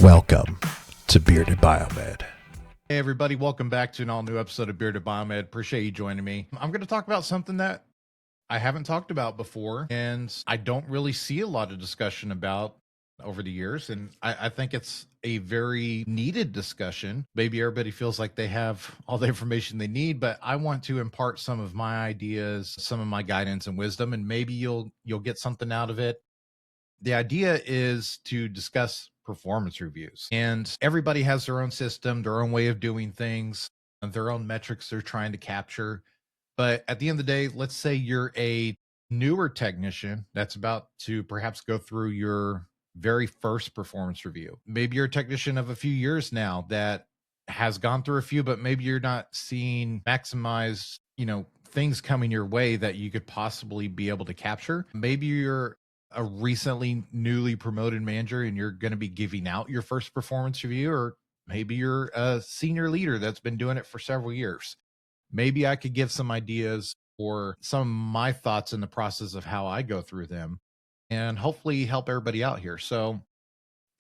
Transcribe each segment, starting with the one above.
Welcome to Bearded Biomed. Hey everybody, welcome back to an all new episode of Bearded Biomed. Appreciate you joining me. I'm going to talk about something that I haven't talked about before, and I don't really see a lot of discussion about over the years. And I think it's a very needed discussion. Maybe everybody feels like they have all the information they need, but I want to impart some of my ideas, some of my guidance and wisdom, and maybe you'll get something out of it. The idea is to discuss performance reviews, and everybody has their own system, their own way of doing things, their own metrics they're trying to capture. But at the end of the day, let's say you're a newer technician that's about to perhaps go through your very first performance review. Maybe you're a technician of a few years now that has gone through a few, but maybe you're not seeing maximize, things coming your way that you could possibly be able to capture. Maybe you're a recently newly promoted manager and you're going to be giving out your first performance review, or maybe you're a senior leader that's been doing it for several years. Maybe I could give some ideas or some of my thoughts in the process of how I go through them and hopefully help everybody out here. So,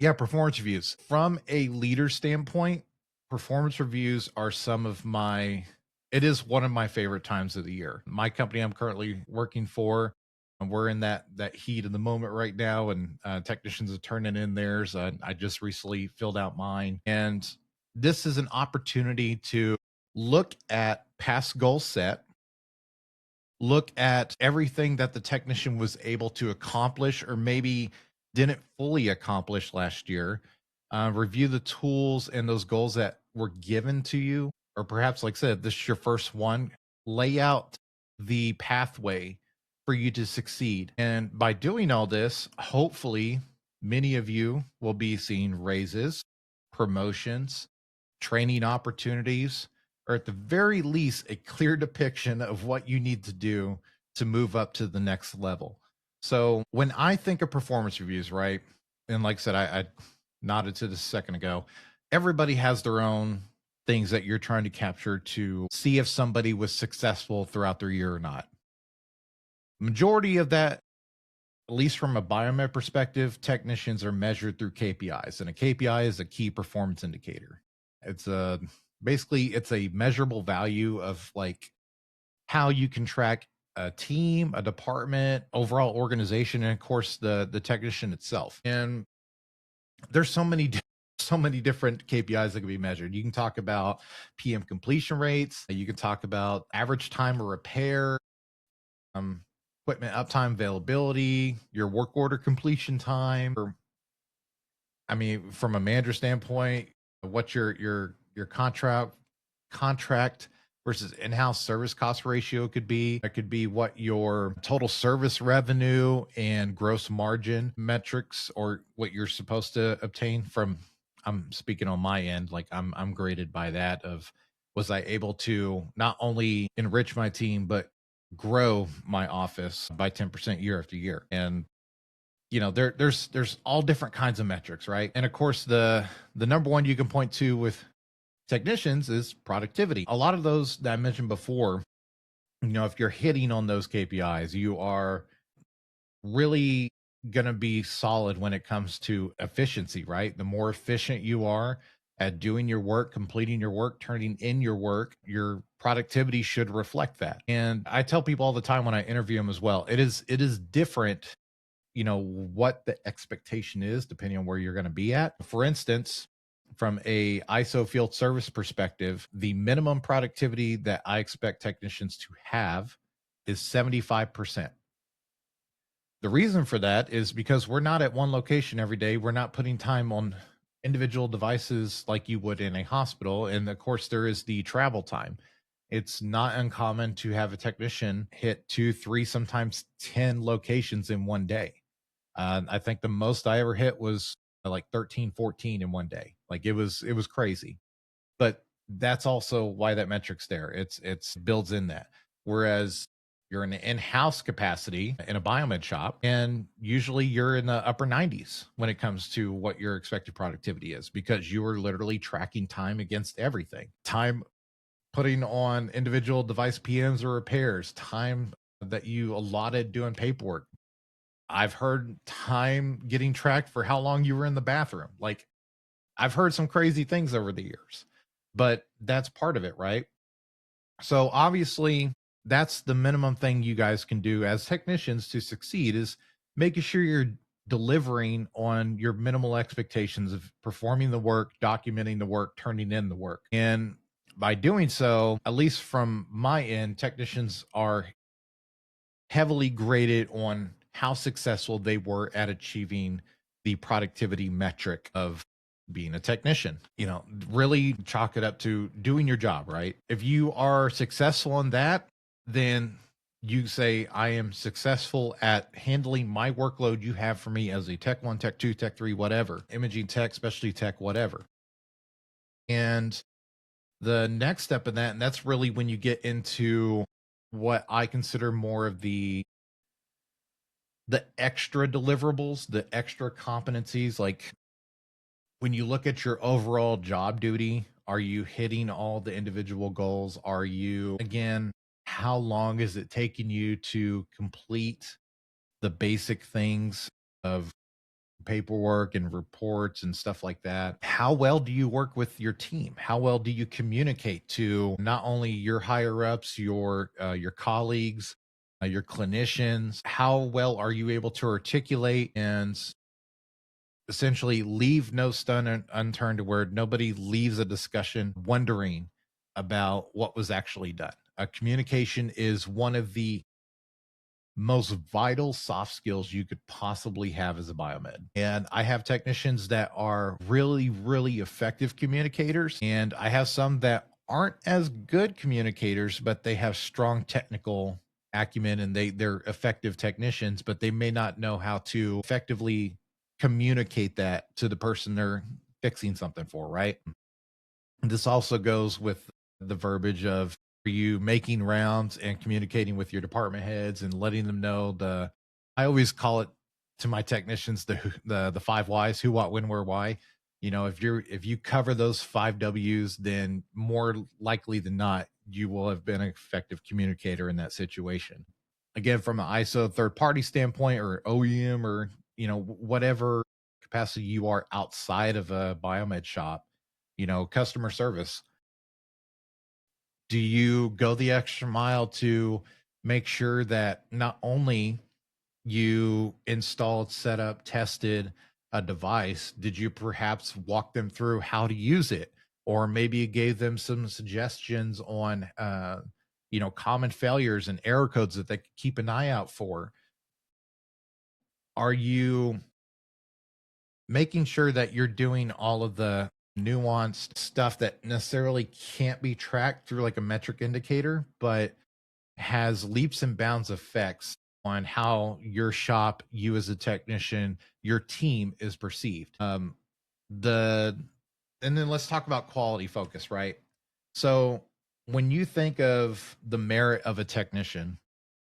yeah, performance reviews. From a leader standpoint, performance reviews are it is one of my favorite times of the year. My company I'm currently working for, and we're in that heat of the moment right now, and technicians are turning in theirs. I just recently filled out mine, and this is an opportunity to look at past goals set, look at everything that the technician was able to accomplish or maybe didn't fully accomplish last year, review the tools and those goals that were given to you, or perhaps, like I said, this is your first one, lay out the pathway for you to succeed. And by doing all this, hopefully many of you will be seeing raises, promotions, training opportunities, or at the very least, a clear depiction of what you need to do to move up to the next level. So when I think of performance reviews, right? And like I said, I nodded to this a second ago, everybody has their own things that you're trying to capture to see if somebody was successful throughout their year or not. Majority of that, at least from a biomed perspective, technicians are measured through KPIs, and a KPI is a key performance indicator. It's it's a measurable value of like how you can track a team, a department, overall organization, and of course the technician itself. And there's so many different KPIs that can be measured. You can talk about PM completion rates, you can talk about average time of repair, equipment uptime availability, your work order completion time, or I mean, from a manager standpoint, what your contract versus in-house service cost ratio could be. It could be what your total service revenue and gross margin metrics, or what you're supposed to obtain from. I'm speaking on my end, like I'm graded by that of, was I able to not only enrich my team but grow my office by 10% year after year. And there's all different kinds of metrics, right? And of course the number one you can point to with technicians is productivity. A lot of those that I mentioned before, if you're hitting on those KPIs, you are really going to be solid when it comes to efficiency, right? The more efficient you are at doing your work, completing your work, turning in your work, your productivity should reflect that. And I tell people all the time when I interview them as well, it is different, what the expectation is depending on where you're going to be at. For instance, from a ISO field service perspective, the minimum productivity that I expect technicians to have is 75%. The reason for that is because we're not at one location every day. We're not putting time on individual devices like you would in a hospital. And of course, there is the travel time. It's not uncommon to have a technician hit 2, 3, sometimes 10 locations in one day. I think the most I ever hit was like 13, 14 in one day. Like it was crazy. But that's also why that metric's there. It's builds in that. Whereas you're in an in-house capacity in a biomed shop, and usually you're in the upper 90s when it comes to what your expected productivity is, because you are literally tracking time against everything. Time putting on individual device PMs or repairs, time that you allotted doing paperwork. I've heard time getting tracked for how long you were in the bathroom. Like I've heard some crazy things over the years, but that's part of it, right? So obviously, that's the minimum thing you guys can do as technicians to succeed is making sure you're delivering on your minimal expectations of performing the work, documenting the work, turning in the work. And by doing so, at least from my end, technicians are heavily graded on how successful they were at achieving the productivity metric of being a technician. Really chalk it up to doing your job, right? If you are successful in that, then you say, I am successful at handling my workload you have for me as a tech one, tech two, tech three, whatever, imaging tech, specialty tech, whatever. And the next step in that, and that's really when you get into what I consider more of the extra deliverables, the extra competencies, like when you look at your overall job duty, are you hitting all the individual goals? Are you, again, how long is it taking you to complete the basic things of paperwork and reports and stuff like that? How well do you work with your team? How well do you communicate to not only your higher ups, your colleagues, your clinicians? How well are you able to articulate and essentially leave no stone unturned to where nobody leaves a discussion wondering about what was actually done? Communication is one of the most vital soft skills you could possibly have as a biomed. And I have technicians that are really, really effective communicators. And I have some that aren't as good communicators, but they have strong technical acumen and they're effective technicians, but they may not know how to effectively communicate that to the person they're fixing something for, right? This also goes with the verbiage of, are you making rounds and communicating with your department heads and letting them know I always call it to my technicians the five whys: who, what, when, where, why. If you cover those five W's, then more likely than not, you will have been an effective communicator in that situation. Again, from an ISO third party standpoint or OEM or, whatever capacity you are outside of a biomed shop, customer service, do you go the extra mile to make sure that not only you installed, set up, tested a device, did you perhaps walk them through how to use it? Or maybe you gave them some suggestions on, common failures and error codes that they could keep an eye out for? Are you making sure that you're doing all of the nuanced stuff that necessarily can't be tracked through like a metric indicator, but has leaps and bounds effects on how your shop, you as a technician, your team is perceived? The and then let's talk about quality focus, right? So when you think of the merit of a technician,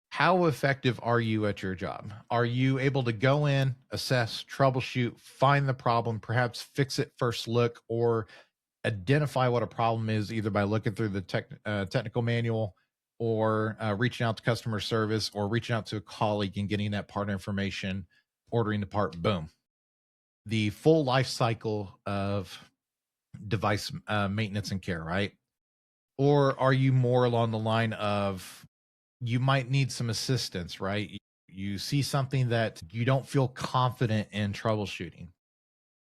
how effective are you at your job? Are you able to go in, assess, troubleshoot, find the problem, perhaps fix it first look, or identify what a problem is either by looking through the technical manual or reaching out to customer service or reaching out to a colleague and getting that part information, ordering the part, boom. The full life cycle of device maintenance and care, right? Or are you more along the line of, you might need some assistance, right? You see something that you don't feel confident in troubleshooting.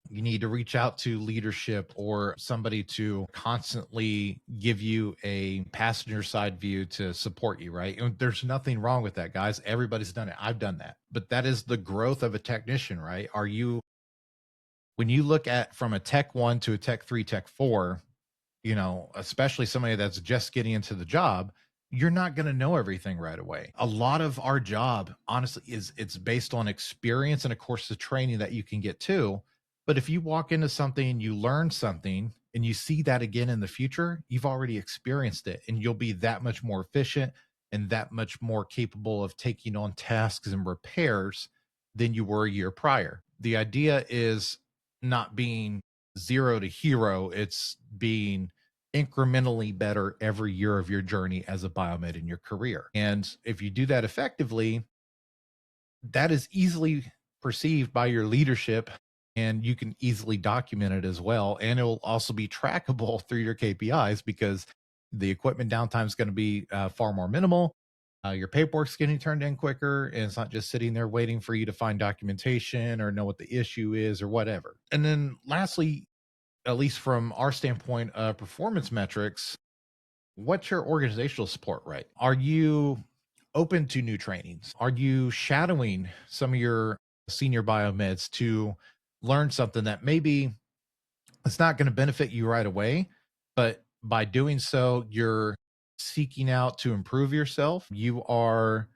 You need to reach out to leadership or somebody to constantly give you a passenger side view to support you, right? And there's nothing wrong with that, guys. Everybody's done it. I've done that. But that is the growth of a technician, right? When you look at from a tech one to a tech three, tech four, especially somebody that's just getting into the job, you're not going to know everything right away. A lot of our job, honestly, it's based on experience and of course the training that you can get too. But if you walk into something and you learn something and you see that again in the future, you've already experienced it and you'll be that much more efficient and that much more capable of taking on tasks and repairs than you were a year prior. The idea is not being zero to hero, it's being incrementally better every year of your journey as a biomed in your career. And if you do that effectively, that is easily perceived by your leadership and you can easily document it as well. And it will also be trackable through your KPIs because the equipment downtime is going to be far more minimal. Your paperwork's getting turned in quicker, and it's not just sitting there waiting for you to find documentation or know what the issue is or whatever. And then, lastly, at least from our standpoint, performance metrics, what's your organizational support right? Are you open to new trainings? Are you shadowing some of your senior biomeds to learn something that maybe it's not going to benefit you right away, but by doing so, you're seeking out to improve yourself. You are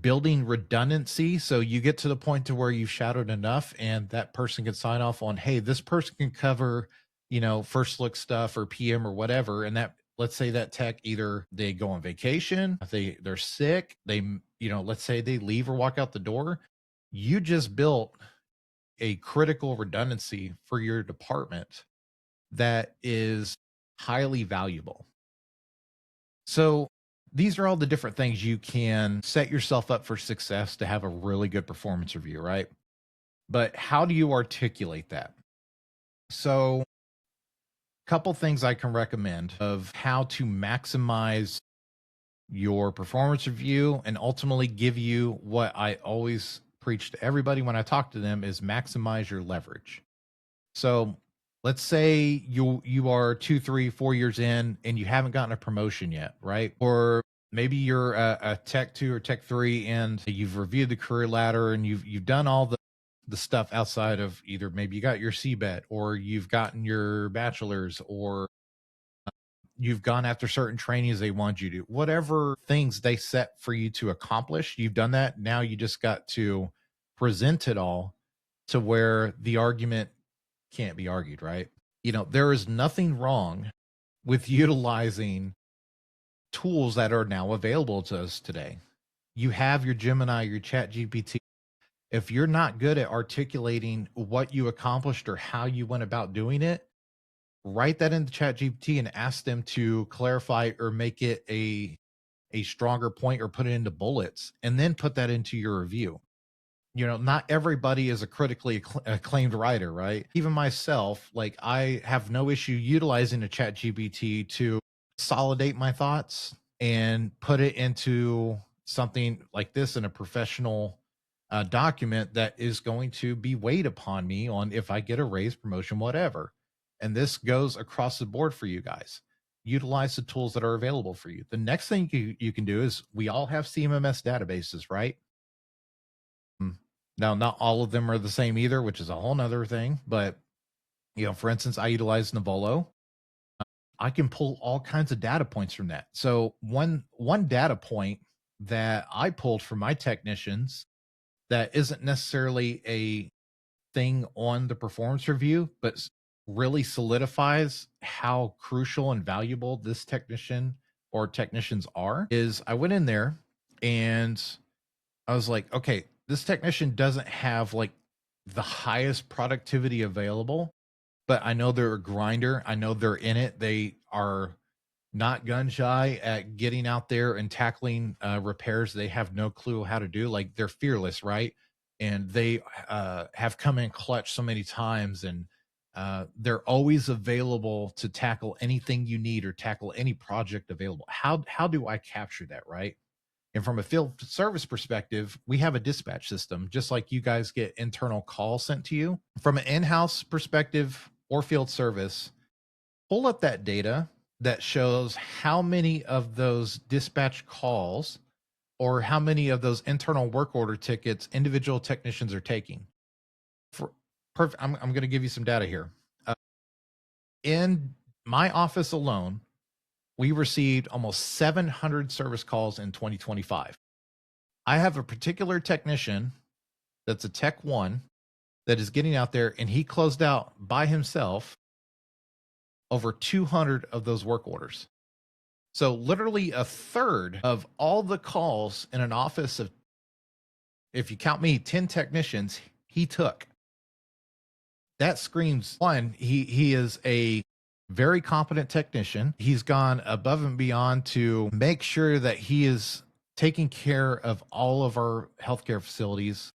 building redundancy. So you get to the point to where you've shadowed enough and that person can sign off on, hey, this person can cover, first look stuff or PM or whatever. And that, let's say that tech, either they go on vacation, they're sick, let's say they leave or walk out the door. You just built a critical redundancy for your department that is highly valuable. So these are all the different things you can set yourself up for success to have a really good performance review, right? But how do you articulate that? So, a couple things I can recommend of how to maximize your performance review and ultimately give you what I always preach to everybody when I talk to them is maximize your leverage. So let's say you are 2, 3, 4 years in and you haven't gotten a promotion yet, right? Or maybe you're a tech 2 or tech 3 and you've reviewed the career ladder and you've done all the stuff outside of either maybe you got your CBET or you've gotten your bachelor's or you've gone after certain trainings they want you to, whatever things they set for you to accomplish, you've done that. Now you just got to present it all to where the argument can't be argued, right? There is nothing wrong with utilizing tools that are now available to us today. You have your Gemini, your Chat GPT. If you're not good at articulating what you accomplished or how you went about doing it, write that into Chat GPT and ask them to clarify or make it a stronger point or put it into bullets and then put that into your review. Not everybody is a critically acclaimed writer, right? Even myself, like I have no issue utilizing a Chat GPT to consolidate my thoughts and put it into something like this in a professional document that is going to be weighed upon me on if I get a raise, promotion, whatever. And this goes across the board for you guys. Utilize the tools that are available for you. The next thing you can do is we all have CMMS databases, right? Now, not all of them are the same either, which is a whole nother thing. But, for instance, I utilize Navolo. I can pull all kinds of data points from that. So one data point that I pulled from my technicians that isn't necessarily a thing on the performance review, but really solidifies how crucial and valuable this technician or technicians are, is I went in there and I was like, okay, this technician doesn't have like the highest productivity available, but I know they're a grinder. I know they're in it. They are not gun shy at getting out there and tackling repairs they have no clue how to do. Like they're fearless, right? And they have come in clutch so many times, and they're always available to tackle anything you need or tackle any project available. How do I capture that, right? And from a field service perspective, we have a dispatch system, just like you guys get internal calls sent to you. From an in-house perspective or field service, pull up that data that shows how many of those dispatch calls or how many of those internal work order tickets individual technicians are taking. I'm going to give you some data here. In my office alone, we received almost 700 service calls in 2025. I have a particular technician that's a Tech 1 that is getting out there, and he closed out by himself over 200 of those work orders. So literally a third of all the calls in an office of, if you count me, 10 technicians, he took. That screams, one, he is a very competent technician. He's gone above and beyond to make sure that he is taking care of all of our healthcare facilities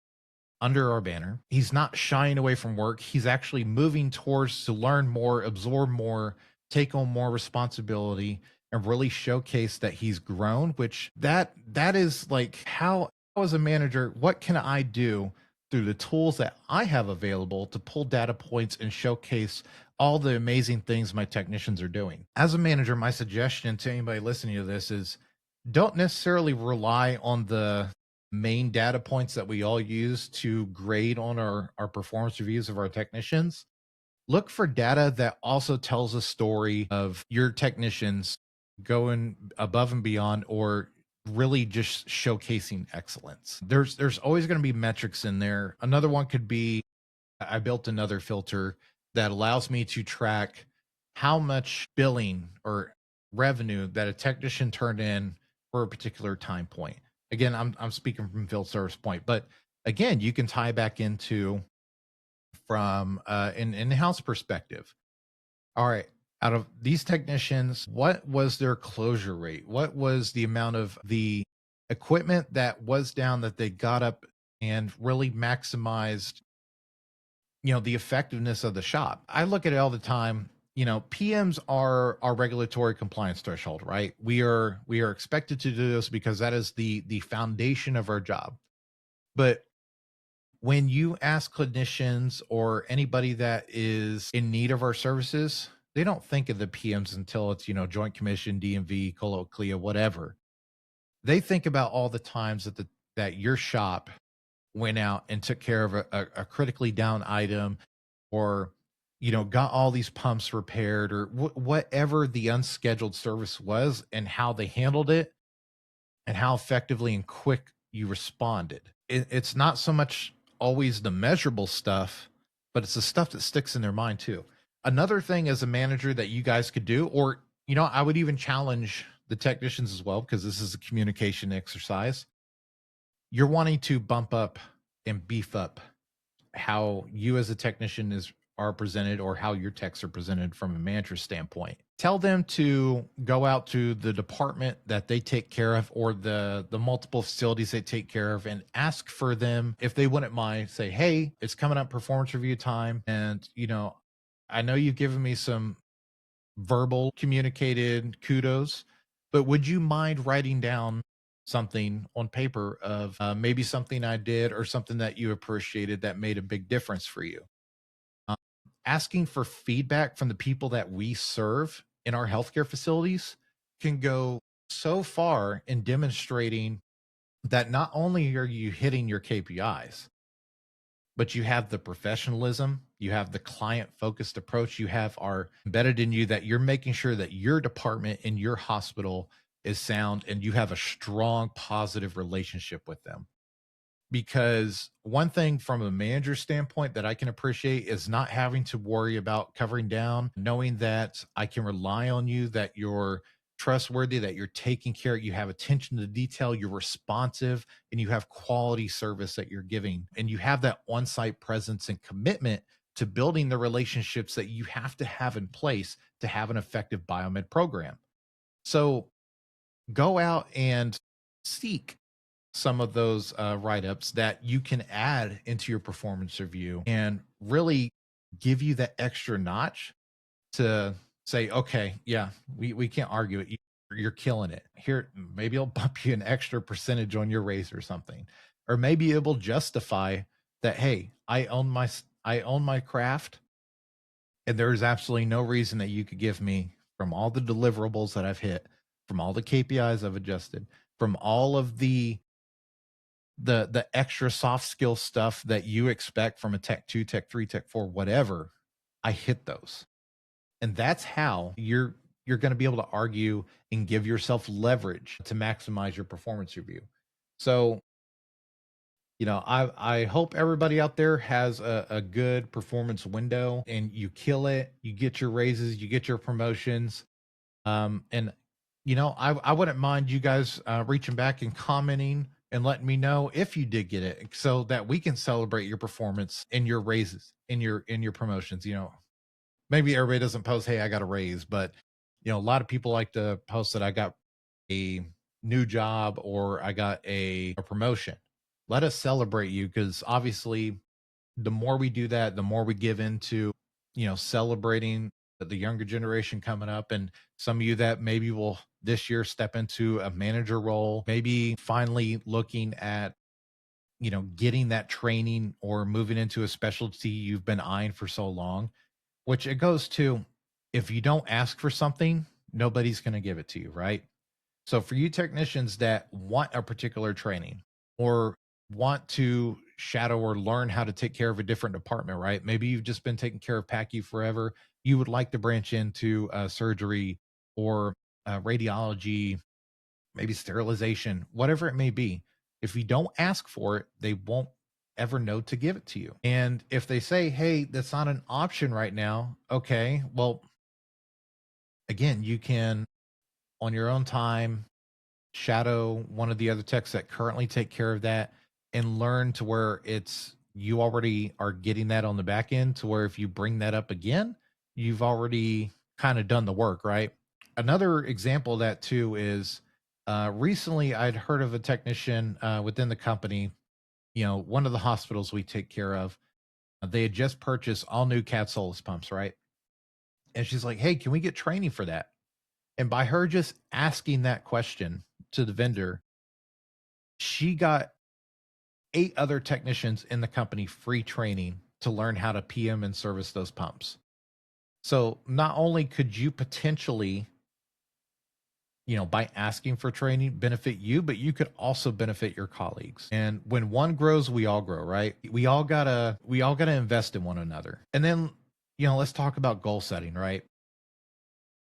under our banner. He's not shying away from work. He's actually moving towards to learn more, absorb more, take on more responsibility, and really showcase that he's grown, which that is like how as a manager, what can I do through the tools that I have available to pull data points and showcase all the amazing things my technicians are doing. As a manager, my suggestion to anybody listening to this is don't necessarily rely on the main data points that we all use to grade on our performance reviews of our technicians. Look for data that also tells a story of your technicians going above and beyond or really just showcasing excellence. There's always going to be metrics in there. Another one could be I built another filter that allows me to track how much billing or revenue that a technician turned in for a particular time point. Again, I'm speaking from field service point, but again, you can tie back into from an in-house perspective. All right, out of these technicians, what was their closure rate? What was the amount of the equipment that was down that they got up and really maximized, the effectiveness of the shop? I look at it all the time. PMs are our regulatory compliance threshold, right? We are expected to do this because that is the foundation of our job. But when you ask clinicians or anybody that is in need of our services, they don't think of the PMs until it's, Joint Commission, DMV, Colo, CLIA, whatever. They think about all the times that your shop went out and took care of a critically down item or, got all these pumps repaired or whatever the unscheduled service was and how they handled it and how effectively and quick you responded. It's not so much always the measurable stuff, but it's the stuff that sticks in their mind too. Another thing as a manager that you guys could do, or, I would even challenge the technicians as well, because this is a communication exercise. You're wanting to bump up and beef up how you as a technician are presented or how your techs are presented from a manager standpoint. Tell them to go out to the department that they take care of or the multiple facilities they take care of and ask for them if they wouldn't mind. Say, hey, it's coming up performance review time, and I know you've given me some verbal communicated kudos, but would you mind writing down something on paper of maybe something I did or something that you appreciated that made a big difference for you? Um, Asking for feedback from the people that we serve in our healthcare facilities can go so far in demonstrating that not only are you hitting your KPIs, but you have the professionalism, you have the client focused approach, you have our embedded in you that you're making sure that your department in your hospital is sound and you have a strong positive relationship with them. Because one thing from a manager standpoint that I can appreciate is not having to worry about covering down, knowing that I can rely on you, that you're trustworthy, that you're taking care, you have attention to detail, you're responsive, and you have quality service that you're giving. And you have that on site presence and commitment to building the relationships that you have to have in place to have an effective biomed program. So go out and seek some of those write-ups that you can add into your performance review and really give you that extra notch to say, okay, yeah, we can't argue it. You're killing it. Here, maybe it'll bump you an extra percentage on your raise or something. Or maybe it will justify that, hey, I own my craft, and there's absolutely no reason that you could give me from all the deliverables that I've hit, from all the KPIs I've adjusted, from all of the extra soft skill stuff that you expect from a tech 2, tech 3, tech 4, whatever. I hit those. And that's how you're going to be able to argue and give yourself leverage to maximize your performance review. So, I hope everybody out there has a good performance window and you kill it, you get your raises, you get your promotions. And I wouldn't mind you guys reaching back and commenting and letting me know if you did get it so that we can celebrate your performance and your raises in your promotions. Maybe everybody doesn't post, hey, I got a raise, but a lot of people like to post that I got a new job or I got a promotion. Let us celebrate you, because obviously the more we do that, the more we give into, celebrating the younger generation coming up. And some of you that maybe will this year step into a manager role, maybe finally looking at, getting that training or moving into a specialty you've been eyeing for so long, which it goes to, if you don't ask for something, nobody's going to give it to you, right? So for you technicians that want a particular training or want to shadow or learn how to take care of a different department, right? Maybe you've just been taking care of PACU forever. You would like to branch into surgery or radiology, maybe sterilization, whatever it may be. If you don't ask for it, they won't ever know to give it to you. And if they say, hey, that's not an option right now, okay, well, again, you can on your own time shadow one of the other techs that currently take care of that and learn to where it's you already are getting that on the back end, to where if you bring that up again, you've already kind of done the work, right? Another example of that too is recently I'd heard of a technician within the company, one of the hospitals we take care of. They had just purchased all new cat solus pumps, right? And she's like, hey, can we get training for that? And by her just asking that question to the vendor, she got 8 other technicians in the company free training to learn how to PM and service those pumps. So not only could you potentially, by asking for training, benefit you, but you could also benefit your colleagues. And when one grows, we all grow, right? We all gotta invest in one another. And then, let's talk about goal setting, right?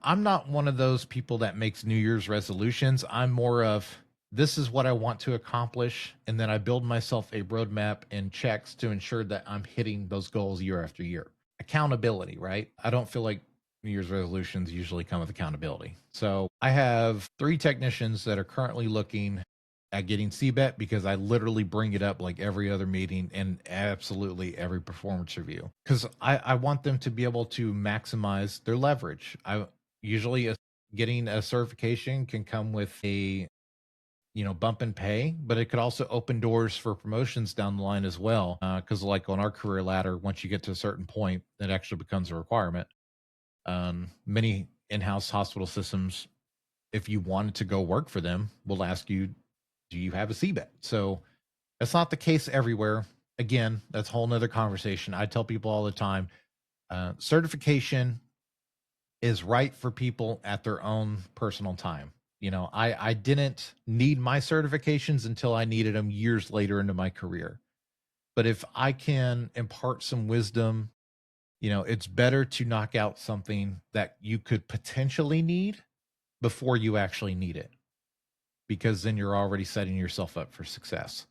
I'm not one of those people that makes New Year's resolutions. I'm more of, this is what I want to accomplish. And then I build myself a roadmap and checks to ensure that I'm hitting those goals year after year. Accountability, right? I don't feel like New Year's resolutions usually come with accountability. So I have 3 technicians that are currently looking at getting CBET, because I literally bring it up like every other meeting and absolutely every performance review, because I want them to be able to maximize their leverage. I usually getting a certification can come with a bump in pay, but it could also open doors for promotions down the line as well, because like on our career ladder, once you get to a certain point, it actually becomes a requirement. Many in-house hospital systems, if you wanted to go work for them, will ask you, do you have a CBET? So that's not the case everywhere. Again, that's a whole nother conversation. I tell people all the time, certification is right for people at their own personal time. I didn't need my certifications until I needed them years later into my career. But if I can impart some wisdom, it's better to knock out something that you could potentially need before you actually need it, because then you're already setting yourself up for success.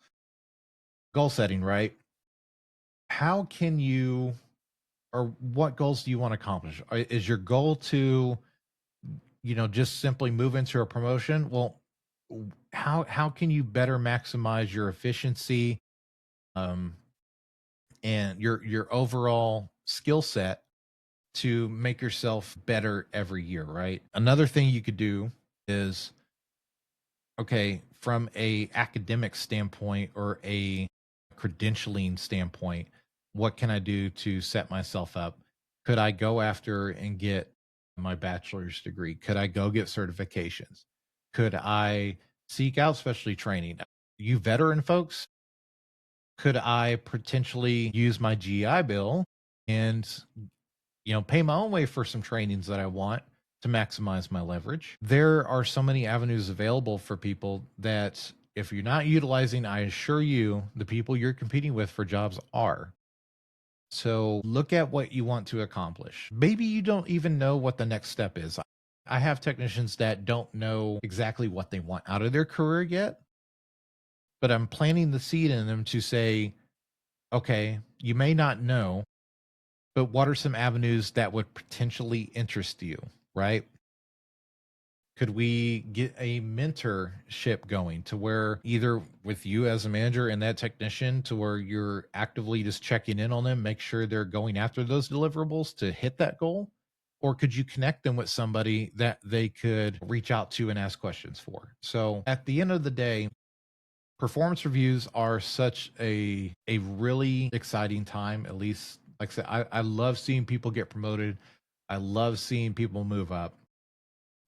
Goal setting, right? How can you, or what goals do you want to accomplish? Is your goal to, just simply move into a promotion? Well, how can you better maximize your efficiency, um, and your overall skill set to make yourself better every year, right? Another thing you could do is, okay, from a academic standpoint or a credentialing standpoint, what can I do to set myself up? Could I go after and get my bachelor's degree? Could I go get certifications? Could I seek out specialty training? You veteran folks, could I potentially use my GI Bill and pay my own way for some trainings that I want to maximize my leverage? There are so many avenues available for people that if you're not utilizing, I assure you, the people you're competing with for jobs are. So look at what you want to accomplish. Maybe you don't even know what the next step is. I have technicians that don't know exactly what they want out of their career yet, but I'm planting the seed in them to say, okay, you may not know, but what are some avenues that would potentially interest you, right? Could we get a mentorship going to where either with you as a manager and that technician, to where you're actively just checking in on them, make sure they're going after those deliverables to hit that goal? Or could you connect them with somebody that they could reach out to and ask questions for? So at the end of the day, performance reviews are such a really exciting time. At least, like I said, I love seeing people get promoted. I love seeing people move up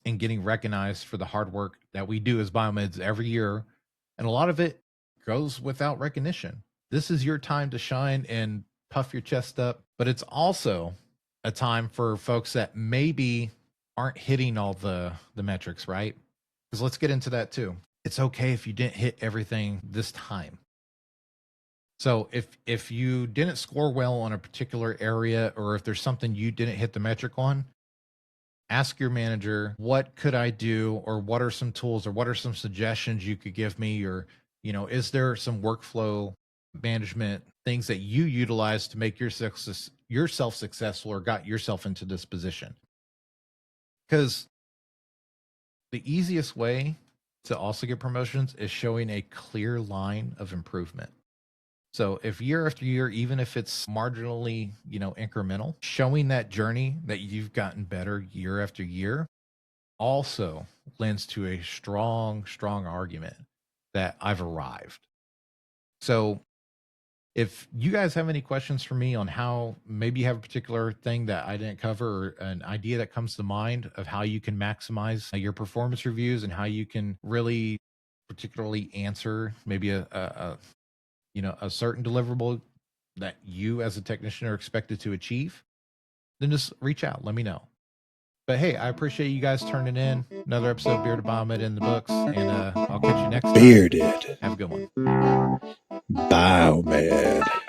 and getting recognized for the hard work that we do as biomeds every year. And a lot of it goes without recognition. This is your time to shine and puff your chest up, but it's also a time for folks that maybe aren't hitting all the metrics, right? Because let's get into that too. It's okay if you didn't hit everything this time. So if you didn't score well on a particular area, or if there's something you didn't hit the metric on, ask your manager, what could I do, or what are some tools, or what are some suggestions you could give me, or is there some workflow management things that you utilize to make yourself successful, or got yourself into this position? Because the easiest way to also get promotions is showing a clear line of improvement. So if year after year, even if it's marginally, incremental, showing that journey that you've gotten better year after year also lends to a strong, strong argument that I've arrived. So if you guys have any questions for me on how maybe you have a particular thing that I didn't cover, or an idea that comes to mind of how you can maximize your performance reviews and how you can really particularly answer maybe a certain deliverable that you as a technician are expected to achieve, then just reach out. Let me know. But hey, I appreciate you guys turning in. Another episode of Bearded Biomed in the books. And I'll catch you next time. Bearded Have a good one. Biomed.